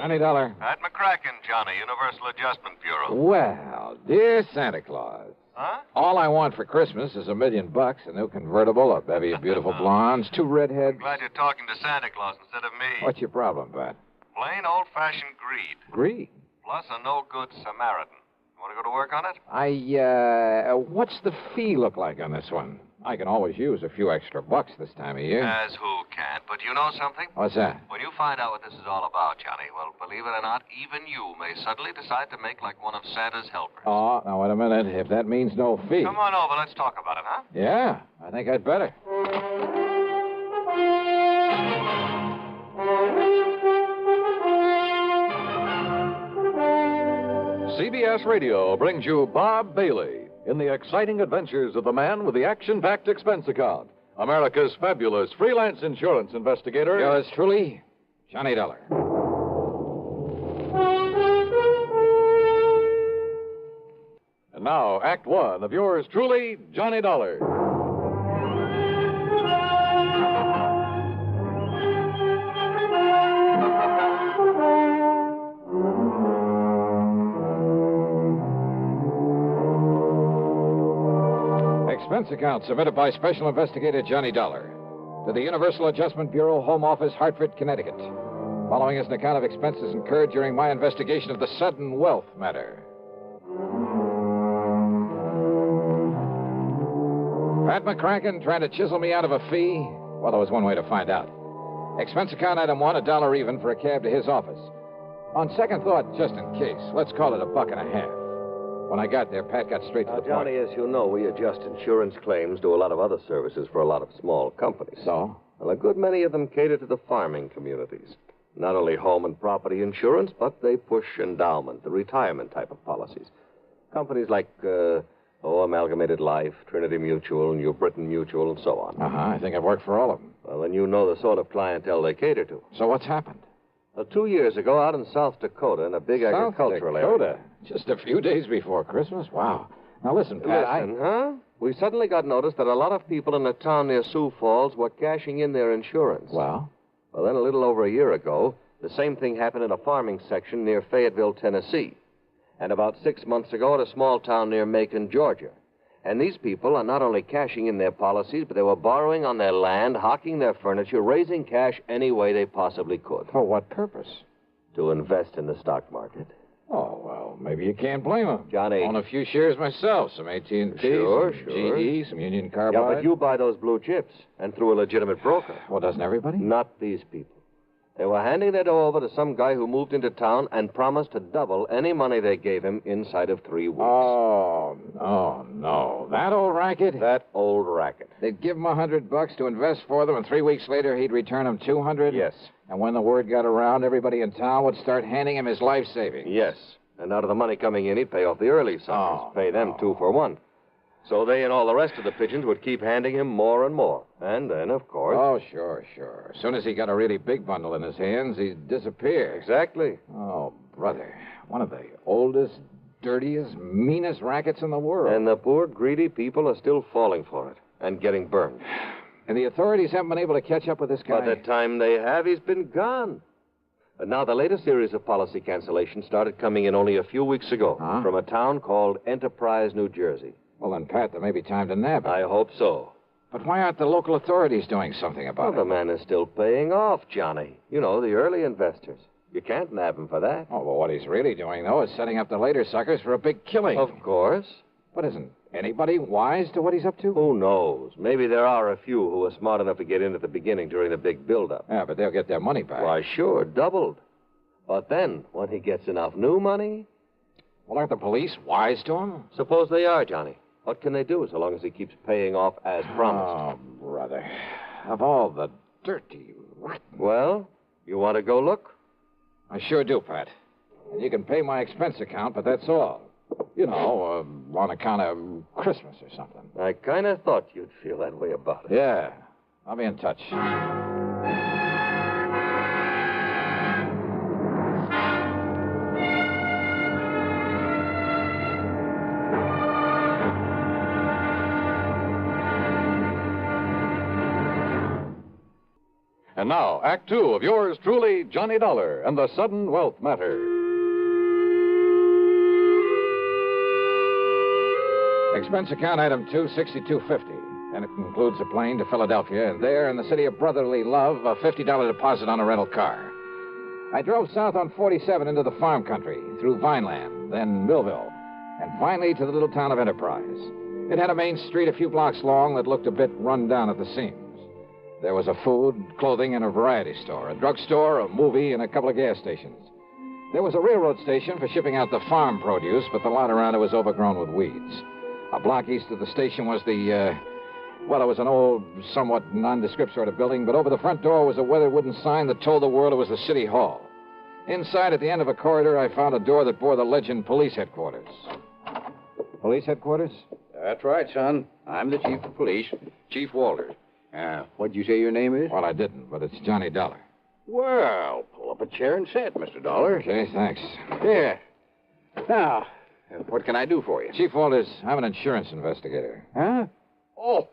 Johnny Dollar. Pat McCracken, Johnny, Universal Adjustment Bureau. Well, dear Santa Claus. Huh? All I want for Christmas is $1 million, a new convertible, a bevy of beautiful blondes, 2 redheads. I'm glad you're talking to Santa Claus instead of me. What's your problem, Pat? Plain old-fashioned greed. Greed? Plus a no-good Samaritan. You want to go to work on it? What's the fee look like on this one? I can always use a few extra bucks this time of year. As who can't. But you know something? What's that? When you find out what this is all about, Johnny, well, believe it or not, even you may suddenly decide to make like one of Santa's helpers. Oh, now, wait a minute. If that means no fee. Come on over. Let's talk about it, huh? Yeah, I think I'd better. CBS Radio brings you Bob Bailey in the exciting adventures of the man with the action-packed expense account, America's fabulous freelance insurance investigator. Yours truly, Johnny Dollar. And now, Act One of yours truly, Johnny Dollar. Expense account submitted by Special Investigator Johnny Dollar to the Universal Adjustment Bureau, Home Office, Hartford, Connecticut. Following is an account of expenses incurred during my investigation of the sudden wealth matter. Pat McCracken trying to chisel me out of a fee? Well, there was one way to find out. Expense account item 1, $1 even for a cab to his office. On second thought, just in case, let's call it $1.50. When I got there, Pat got straight to the point. Johnny, as you know, we adjust insurance claims, do a lot of other services for a lot of small companies. So? Well, a good many of them cater to the farming communities. Not only home and property insurance, but they push endowment, the retirement type of policies. Companies like, Amalgamated Life, Trinity Mutual, New Britain Mutual, and so on. I think I've worked for all of them. Well, then you know the sort of clientele they cater to. So what's happened? Well, 2 years ago, out in South Dakota, in a big agricultural area. Just a few days before Christmas? Wow. Now, listen, Pat, We suddenly got notice that a lot of people in a town near Sioux Falls were cashing in their insurance. Well, then a little over a year ago, the same thing happened in a farming section near Fayetteville, Tennessee. And about 6 months ago at a small town near Macon, Georgia. And these people are not only cashing in their policies, but they were borrowing on their land, hawking their furniture, raising cash any way they possibly could. For what purpose? To invest in the stock market. Oh, well, maybe you can't blame them. Johnny. Own a few shares myself, some AT&T, Sure. GE, some Union Carbide. Yeah, but you buy those blue chips, and through a legitimate broker. Well, doesn't everybody? Not these people. They were handing their dough over to some guy who moved into town and promised to double any money they gave him inside of 3 weeks. Oh, no. That old racket? That old racket. They'd give him $100 to invest for them, and 3 weeks later he'd return them $200? Yes. And when the word got around, everybody in town would start handing him his life savings. Yes. And out of the money coming in, he'd pay off the early suckers. Pay them 2 for 1. So they and all the rest of the pigeons would keep handing him more and more. And then, of course... Oh, sure. As soon as he got a really big bundle in his hands, he'd disappear. Exactly. Oh, brother. One of the oldest, dirtiest, meanest rackets in the world. And the poor, greedy people are still falling for it and getting burned. And the authorities haven't been able to catch up with this guy? By the time they have, he's been gone. But now the latest series of policy cancellations started coming in only a few weeks ago from a town called Enterprise, New Jersey. Well, then, Pat, there may be time to nab him. I hope so. But why aren't the local authorities doing something about it? The man is still paying off, Johnny. You know, the early investors. You can't nab him for that. Oh, well, what he's really doing, though, is setting up the later suckers for a big killing. Of course. But isn't anybody wise to what he's up to? Who knows? Maybe there are a few who were smart enough to get in at the beginning during the big build-up. Yeah, but they'll get their money back. Why, sure, doubled. But then, when he gets enough new money... Well, aren't the police wise to him? Suppose they are, Johnny. What can they do so long as he keeps paying off as promised? Oh, brother. Of all the dirty, rotten... Well, you want to go look? I sure do, Pat. And you can pay my expense account, but that's all. You know, on account of Christmas or something. I kind of thought you'd feel that way about it. Yeah. I'll be in touch. And now, Act Two of yours truly, Johnny Dollar and the Sudden Wealth Matter. Expense account item 26250. And it includes a plane to Philadelphia, and there, in the city of brotherly love, a $50 deposit on a rental car. I drove south on 47 into the farm country, through Vineland, then Millville, and finally to the little town of Enterprise. It had a main street a few blocks long that looked a bit run down at the seams. There was a food, clothing, and a variety store, a drugstore, a movie, and a couple of gas stations. There was a railroad station for shipping out the farm produce, but the lot around it was overgrown with weeds. A block east of the station was well, it was an old, somewhat nondescript sort of building, but over the front door was a weathered wooden sign that told the world it was the city hall. Inside, at the end of a corridor, I found a door that bore the legend Police Headquarters. Police Headquarters? That's right, son. I'm the chief of police, Chief Walters. What'd you say your name is? Well, I didn't, but it's Johnny Dollar. Well, pull up a chair and sit, Mr. Dollar. Okay, thanks. Yeah. Now, what can I do for you? Chief Walters, I'm an insurance investigator. Huh? Oh,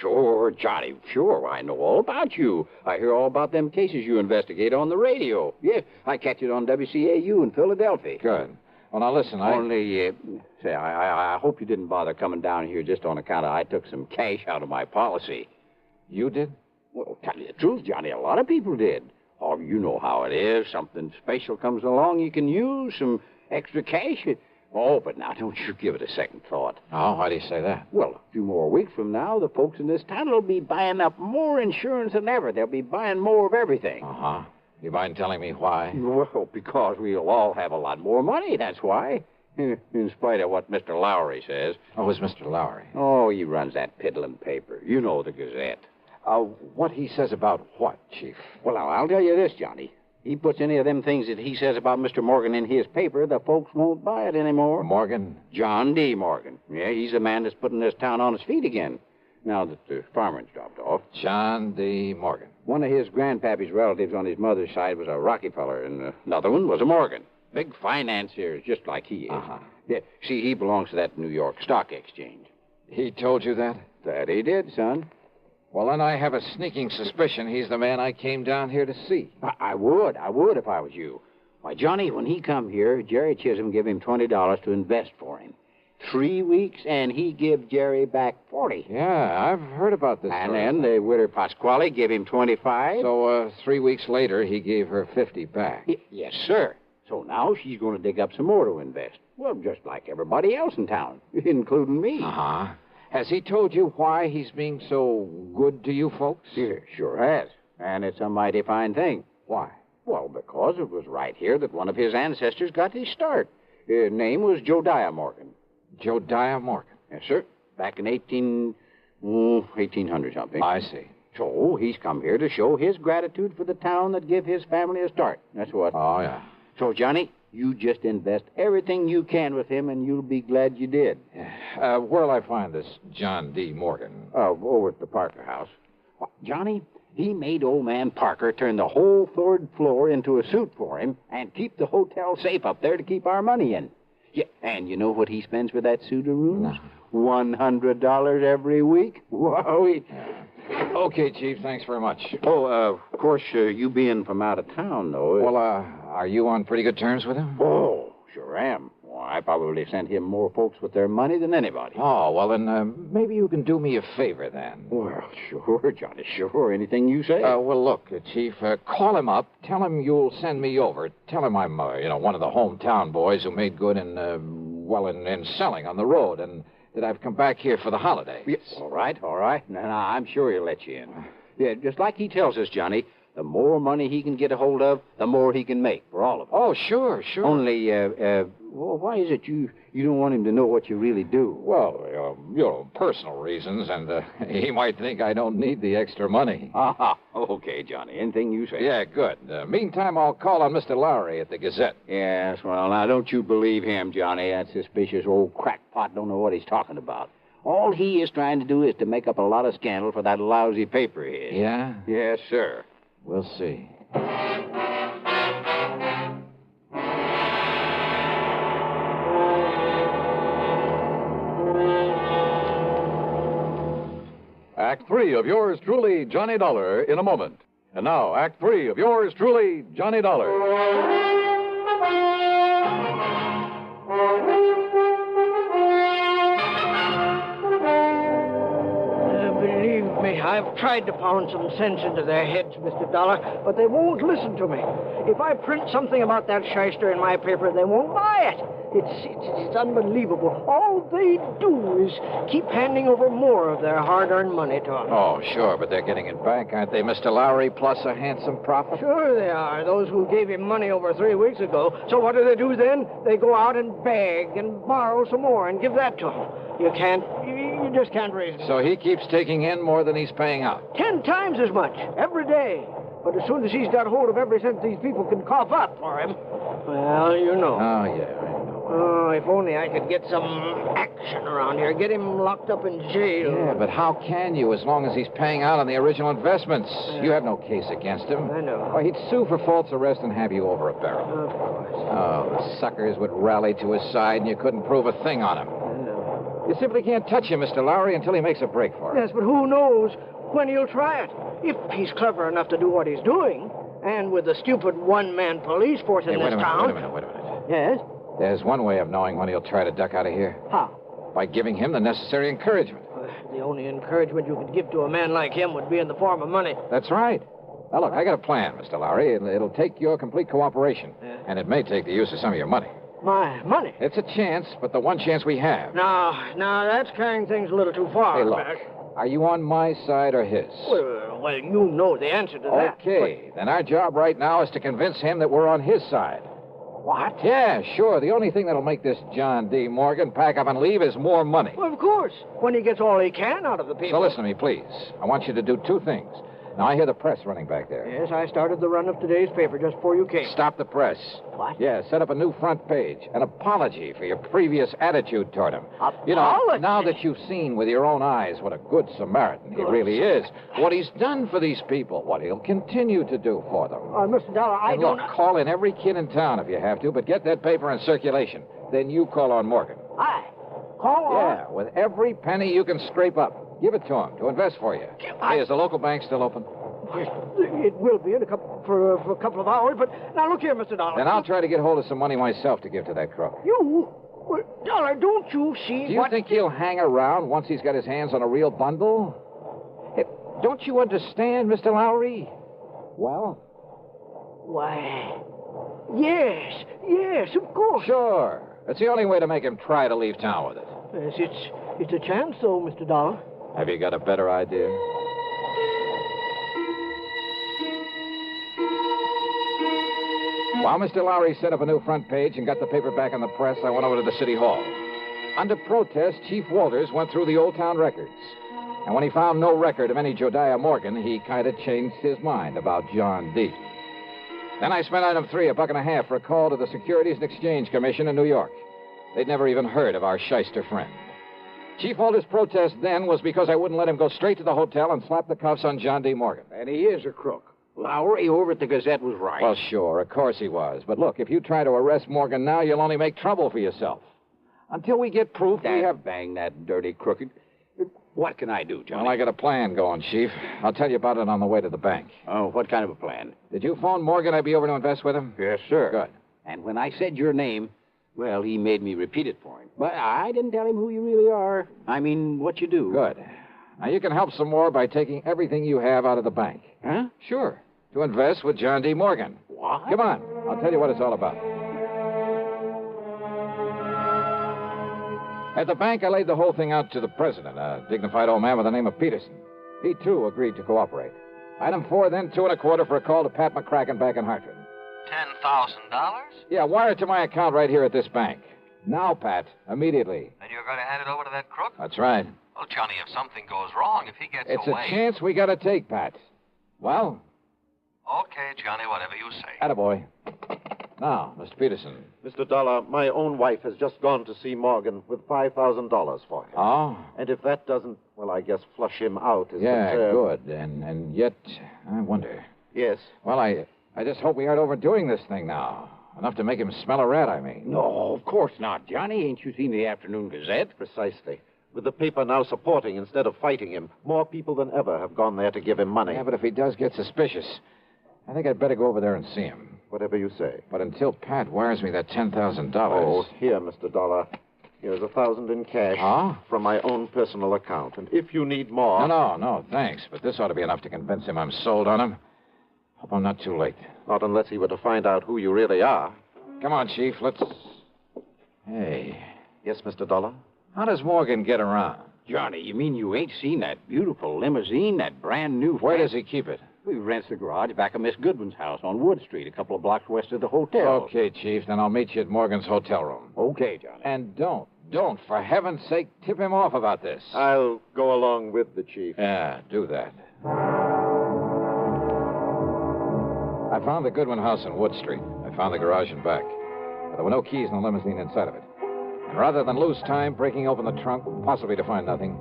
sure, Johnny. Sure, I know all about you. I hear all about them cases you investigate on the radio. Yeah, I catch it on WCAU in Philadelphia. Good. Well, now listen, I hope you didn't bother coming down here just on account of I took some cash out of my policy. You did? Well, tell you the truth, Johnny, a lot of people did. Oh, you know how it is. Something special comes along, you can use some extra cash. Oh, but now don't you give it a second thought. Oh, why do you say that? Well, a few more weeks from now, the folks in this town will be buying up more insurance than ever. They'll be buying more of everything. Uh-huh. You mind telling me why? Well, because we'll all have a lot more money, that's why. In spite of what Mr. Lowry says. Oh, who's Mr. Lowry? Oh, he runs that piddling paper. You know, the Gazette. What he says about what, Chief? Well, now, I'll tell you this, Johnny. He puts any of them things that he says about Mr. Morgan in his paper, the folks won't buy it anymore. Morgan? John D. Morgan. Yeah, he's the man that's putting this town on its feet again, now that the farmer's dropped off. John D. Morgan. One of his grandpappy's relatives on his mother's side was a Rockefeller, and another one was a Morgan. Big financiers, just like he is. Uh-huh. Yeah, see, he belongs to that New York Stock Exchange. He told you that? That he did, son. Well, then I have a sneaking suspicion he's the man I came down here to see. I would if I was you. Why, Johnny, when he come here, Jerry Chisholm give him $20 to invest for him. 3 weeks, and he give Jerry back 40. Yeah, I've heard about this. And then the widow Pasquale give him 25. So, 3 weeks later, he gave her 50 back. Yes, sir. So now she's going to dig up some more to invest. Well, just like everybody else in town, including me. Uh-huh. Has he told you why he's being so good to you folks? Yeah, sure has. And it's a mighty fine thing. Why? Well, because it was right here that one of his ancestors got his start. His name was Jodiah Morgan. Jodiah Morgan? Yes, sir. Back in 1800 something. I see. So he's come here to show his gratitude for the town that give his family a start. That's what. Oh, yeah. So, Johnny, you just invest everything you can with him, and you'll be glad you did. Where'll I find this John D. Morgan? Over at the Parker house. Well, Johnny, he made old man Parker turn the whole third floor into a suite for him and keep the hotel safe up there to keep our money in. Yeah, and you know what he spends for that suite of rooms? No. $100 every week. Whoa. Okay, Chief, thanks very much. Oh, of course, you being from out of town, though. Well, are you on pretty good terms with him? Oh, sure am. Well, I probably sent him more folks with their money than anybody. Oh, well, then maybe you can do me a favor, then. Well, sure, Johnny, sure. Anything you say. Well, look, Chief, call him up. Tell him you'll send me over. Tell him I'm, one of the hometown boys who made good in selling on the road, and that I've come back here for the holidays. Yes. All right. Now, I'm sure he'll let you in. Yeah, just like he tells us, Johnny, the more money he can get a hold of, the more he can make for all of us. Oh, sure. Only, why is it you don't want him to know what you really do? Well, personal reasons, and he might think I don't need the extra money. Okay, Johnny. Anything you say. Yeah, good. Meantime, I'll call on Mr. Lowry at the Gazette. Yes, well, now, don't you believe him, Johnny. That suspicious old crackpot don't know what he's talking about. All he is trying to do is to make up a lot of scandal for that lousy paper of his. Yeah? Yes, sir. We'll see. Act 3 of yours truly, Johnny Dollar, in a moment. And now, Act 3 of yours truly, Johnny Dollar. Believe me, I've tried to pound some sense into their heads, Mr. Dollar, but they won't listen to me. If I print something about that shyster in my paper, they won't buy it. It's unbelievable. All they do is keep handing over more of their hard-earned money to us. Oh, sure, but they're getting it back, aren't they, Mr. Lowry, plus a handsome profit? Sure they are, those who gave him money over 3 weeks ago. So what do then? They go out and beg and borrow some more and give that to him. You just can't raise it. So he keeps taking in more than he's paying out. 10 times as much, every day. But as soon as he's got hold of every cent these people can cough up for him, well, you know. Oh, yeah, I know. Oh, if only I could get some action around here. Get him locked up in jail. Yeah, but how can you as long as he's paying out on the original investments? Yeah. You have no case against him. I know. Why, he'd sue for false arrest and have you over a barrel. Of course. Oh, the suckers would rally to his side and you couldn't prove a thing on him. I know. You simply can't touch him, Mr. Lowry, until he makes a break for it. Yes, but who knows when he'll try it? If he's clever enough to do what he's doing, and with the stupid one-man police force in this town... Wait a minute. Yes? There's one way of knowing when he'll try to duck out of here. How? By giving him the necessary encouragement. The only encouragement you could give to a man like him would be in the form of money. That's right. Now, look, I got a plan, Mr. Lowry. It'll take your complete cooperation. Yeah. And it may take the use of some of your money. My money? It's a chance, but the one chance we have. Now, that's carrying things a little too far. Hey, look. Back. Are you on my side or his? Well, you know the answer to that. Okay. Then our job right now is to convince him that we're on his side. What? Yeah, sure. The only thing that'll make this John D. Morgan pack up and leave is more money. Well, of course. When he gets all he can out of the people. So listen to me, please. I want you to do two things. Now, I hear the press running back there. Yes, I started the run of today's paper just before you came. Stop the press. What? Yeah, set up a new front page. An apology for your previous attitude toward him. You know, Apology? now that you've seen with your own eyes what a good Samaritan he really is, what he's done for these people, what he'll continue to do for them. Mr. Dollar, I And don't... look, call in every kid in town if you have to, but get that paper in circulation. Then you call on Morgan. Call on? Yeah, with every penny you can scrape up. Give it to him to invest for you. Hey, is the local bank still open? It will be in for a couple of hours, but now look here, Mr. Dollar. Then I'll try to get hold of some money myself to give to that crook. You? Well, Dollar, don't you see Do you think he'll hang around once he's got his hands on a real bundle? Hey, don't you understand, Mr. Lowry? Well? Why, yes, of course. Sure. It's the only way to make him try to leave town with it. Yes, it's a chance, though, Mr. Dollar. Have you got a better idea? While Mr. Lowry set up a new front page and got the paper back on the press, I went over to the city hall. Under protest, Chief Walters went through the old town records. And when he found no record of any Jodiah Morgan, he kind of changed his mind about John D. Then I spent item 3, $1.50 for a call to the Securities and Exchange Commission in New York. They'd never even heard of our shyster friend. Chief Walters' protest then was because I wouldn't let him go straight to the hotel and slap the cuffs on John D. Morgan. And he is a crook. Lowry over at the Gazette was right. Well, sure, of course he was. But look, if you try to arrest Morgan now, you'll only make trouble for yourself. Until we get proof, we have... Bang that dirty crooked. What can I do, Johnny? Well, I got a plan going, Chief. I'll tell you about it on the way to the bank. Oh, what kind of a plan? Did you phone Morgan I'd be over to invest with him? Yes, sir. Good. And when I said your name, well, he made me repeat it for him. But I didn't tell him who you really are. I mean, what you do. Good. Now, you can help some more by taking everything you have out of the bank. Huh? Sure. To invest with John D. Morgan. What? Come on. I'll tell you what it's all about. At the bank, I laid the whole thing out to the president, a dignified old man with the name of Peterson. He, too, agreed to cooperate. Item 4, then $2.25 for a call to Pat McCracken back in Hartford. $10,000? Yeah, wire it to my account right here at this bank. Now, Pat, immediately. And you're going to hand it over to that crook? That's right. Well, Johnny, if something goes wrong, if he gets It's away... a chance we gotta take, Pat. Well? Okay, Johnny, whatever you say. Attaboy. Now, Mr. Peterson. Mr. Dollar, my own wife has just gone to see Morgan with $5,000 for him. Oh? And if that doesn't, well, I guess flush him out is Yeah, the term. good. And yet, I wonder. Yes. Well, I just hope we aren't overdoing this thing now. Enough to make him smell a rat, I mean. No, of course not, Johnny. Ain't you seen the Afternoon Gazette? Precisely. With the paper now supporting instead of fighting him, more people than ever have gone there to give him money. Yeah, but if he does get suspicious, I think I'd better go over there and see him. Whatever you say. But until Pat wires me that $10,000... Oh, here, Mr. Dollar. Here's $1,000 in cash. Huh? From my own personal account. And if you need more... No, thanks. But this ought to be enough to convince him I'm sold on him. Hope I'm not too late. Not unless he were to find out who you really are. Come on, Chief, let's... Hey, Yes, Mr. Dollar? how does Morgan get around? Johnny, you mean you ain't seen that beautiful limousine, that brand new... Where does he keep it? He rents the garage back of Miss Goodwin's house on Wood Street, a couple of blocks west of the hotel. Okay, Chief, then I'll meet you at Morgan's hotel room. Okay, Johnny. And don't, for heaven's sake, tip him off about this. I'll go along with the chief. Yeah, do that. I found the Goodwin house on Wood Street. I found the garage and back. But there were no keys in the limousine inside of it. And rather than lose time breaking open the trunk, possibly to find nothing,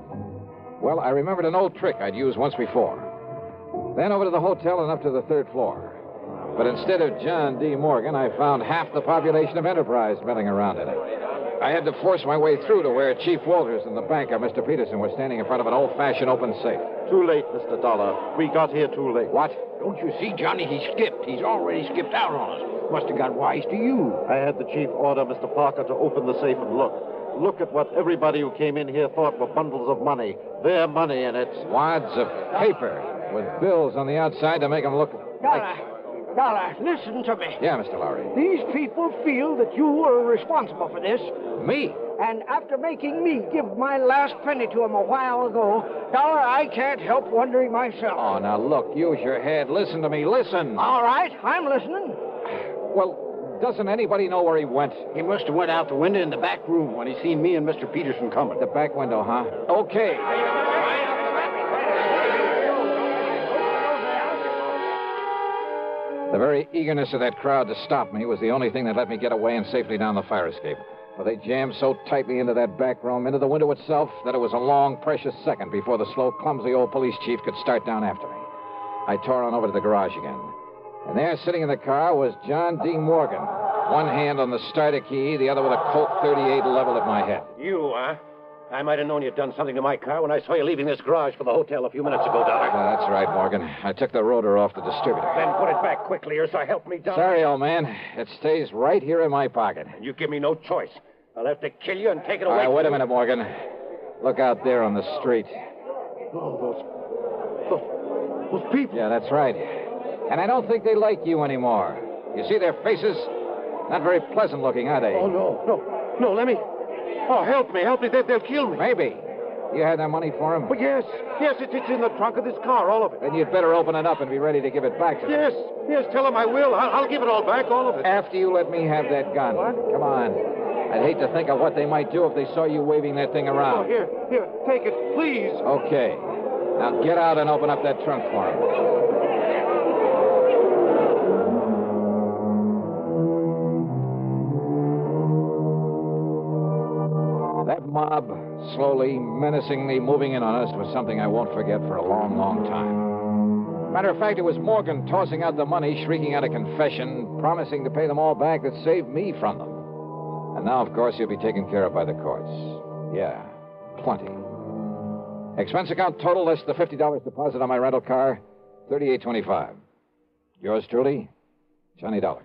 well, I remembered an old trick I'd used once before. Then over to the hotel and up to the third floor. But instead of John D. Morgan, I found half the population of Enterprise milling around in it. I had to force my way through to where Chief Walters and the banker, Mr. Peterson, were standing in front of an old-fashioned open safe. Too late, Mr. Dollar. We got here too late. What? Don't you see, Johnny? He skipped. He's already skipped out on us. Must have got wise to you. I had the chief order Mr. Parker to open the safe and look. Look at what everybody who came in here thought were bundles of money. Their money in it. Wads of paper with bills on the outside to make them look like... Dollar, listen to me. Yeah, Mr. Lowry. These people feel that you were responsible for this. Me? And after making me give my last penny to him a while ago, Dollar, I can't help wondering myself. Oh, now look, use your head. Listen to me, listen. All right, I'm listening. Well, doesn't anybody know where he went? He must have went out the window in the back room when he seen me and Mr. Peterson coming. The back window, huh? Okay. The very eagerness of that crowd to stop me was the only thing that let me get away and safely down the fire escape. For they jammed so tightly into that back room, into the window itself, that it was a long, precious second before the slow, clumsy old police chief could start down after me. I tore on over to the garage again. And there, sitting in the car, was John D. Morgan. One hand on the starter key, the other with a Colt 38 leveled at my head. You, huh? I might have known you'd done something to my car when I saw you leaving this garage for the hotel a few minutes ago, Dollar. That's right, Morgan. I took the rotor off the distributor. Then put it back quickly, or so help me, Dollar. Sorry, old man. It stays right here in my pocket. You give me no choice. I'll have to kill you and take it All away. right, wait a minute, Morgan. Look out there on the street. Oh, those people. Yeah, that's right. And I don't think they like you anymore. You see their faces? Not very pleasant looking, are they? Oh, no, let me... Oh, help me. They'll kill me. Maybe. You had that money for him? But yes, it's in the trunk of this car, all of it. Then you'd better open it up and be ready to give it back to them. Yes, tell them I will. I'll give it all back, all of it. After you let me have that gun. What? Come on. I'd hate to think of what they might do if they saw you waving that thing Oh, around. here, take it, please. Okay. Now get out and open up that trunk for him. That mob, slowly, menacingly moving in on us, was something I won't forget for a long, long time. Matter of fact, it was Morgan tossing out the money, shrieking out a confession, promising to pay them all back that saved me from them. And now, of course, he'll be taken care of by the courts. Yeah, plenty. Expense account total less the $50 deposit on my rental car, $38.25. Yours truly, Johnny Dollar.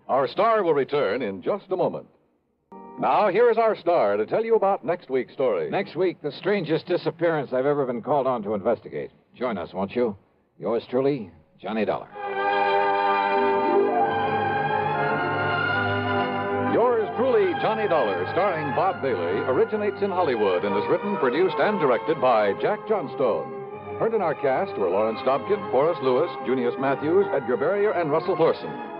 Our star will return in just a moment. Now, here is our star to tell you about next week's story. Next week, the strangest disappearance I've ever been called on to investigate. Join us, won't you? Yours truly, Johnny Dollar. Yours truly, Johnny Dollar, starring Bob Bailey, originates in Hollywood and is written, produced, and directed by Jack Johnstone. Heard in our cast were Lawrence Dobkin, Forrest Lewis, Junius Matthews, Edgar Barrier, and Russell Thorson.